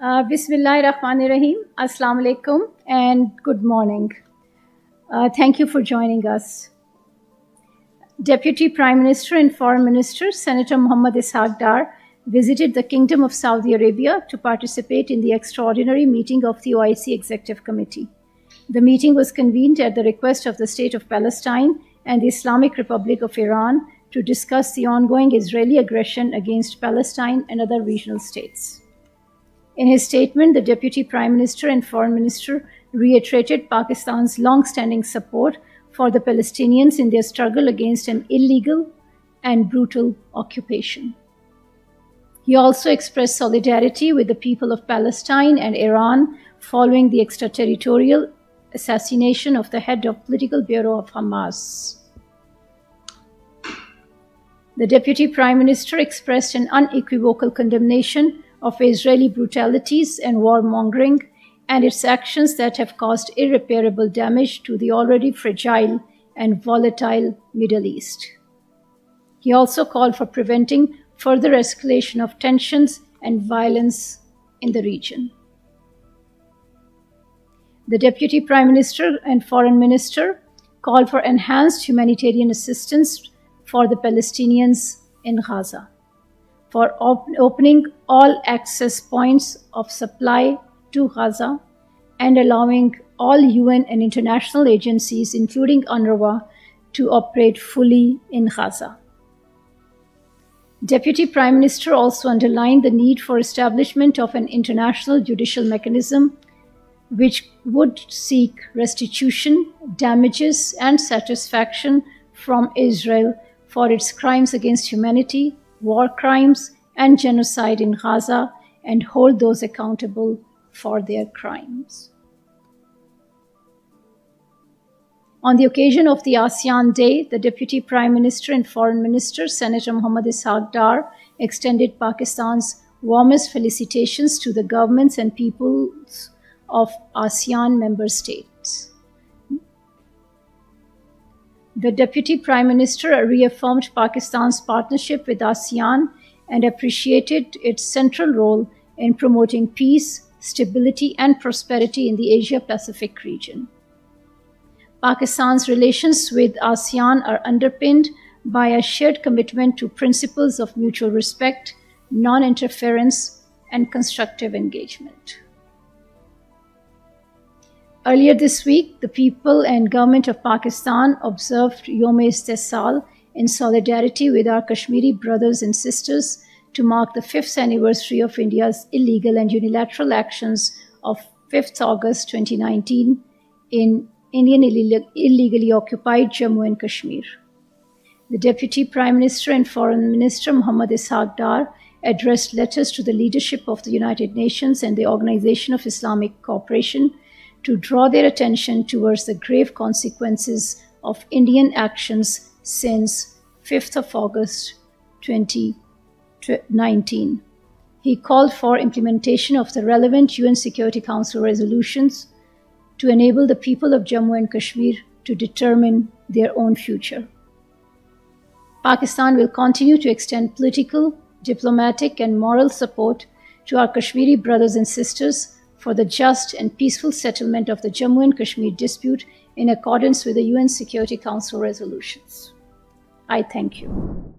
Bismillahirrahmanirrahim. Assalamu alaikum and good morning. Thank you for joining us. Deputy Prime Minister and Foreign Minister Senator Muhammad Ishaq Dar visited the Kingdom of Saudi Arabia to participate in the extraordinary meeting of the OIC Executive Committee. The meeting was convened at the request of the State of Palestine and the Islamic Republic of Iran to discuss the ongoing Israeli aggression against Palestine and other regional states. In his statement, the Deputy Prime Minister and Foreign Minister reiterated Pakistan's long-standing support for the Palestinians in their struggle against an illegal and brutal occupation. He also expressed solidarity with the people of Palestine and Iran following the extraterritorial assassination of the head of political bureau of Hamas. The Deputy Prime Minister expressed an unequivocal condemnation of Israeli brutalities and warmongering and its actions that have caused irreparable damage to the already fragile and volatile Middle East. He also called for preventing further escalation of tensions and violence in the region. The Deputy Prime Minister and Foreign Minister called for enhanced humanitarian assistance for the Palestinians in Gaza, for opening all access points of supply to Gaza and allowing all UN and international agencies, including UNRWA, to operate fully in Gaza. Deputy Prime Minister also underlined the need for establishment of an international judicial mechanism which would seek restitution, damages, and satisfaction from Israel for its crimes against humanity, war crimes, and genocide in Gaza, and hold those accountable for their crimes. On the occasion of the ASEAN Day, the Deputy Prime Minister and Foreign Minister, Senator Muhammad Ishaq Dar, extended Pakistan's warmest felicitations to the governments and peoples of ASEAN member states. The Deputy Prime Minister reaffirmed Pakistan's partnership with ASEAN and appreciated its central role in promoting peace, stability, and prosperity in the Asia-Pacific region. Pakistan's relations with ASEAN are underpinned by a shared commitment to principles of mutual respect, non-interference, and constructive engagement. Earlier this week, the people and government of Pakistan observed Yom-e-Istisal in solidarity with our Kashmiri brothers and sisters to mark the 5th anniversary of India's illegal and unilateral actions of 5th August 2019 in Indian illegally occupied Jammu and Kashmir. The Deputy Prime Minister and Foreign Minister Muhammad Ishaq Dar addressed letters to the leadership of the United Nations and the Organization of Islamic Cooperation to draw their attention towards the grave consequences of Indian actions since 5th of August 2019. He called for implementation of the relevant UN Security Council resolutions to enable the people of Jammu and Kashmir to determine their own future. Pakistan will continue to extend political, diplomatic, and moral support to our Kashmiri brothers and sisters for the just and peaceful settlement of the Jammu and Kashmir dispute in accordance with the UN Security Council resolutions. I thank you.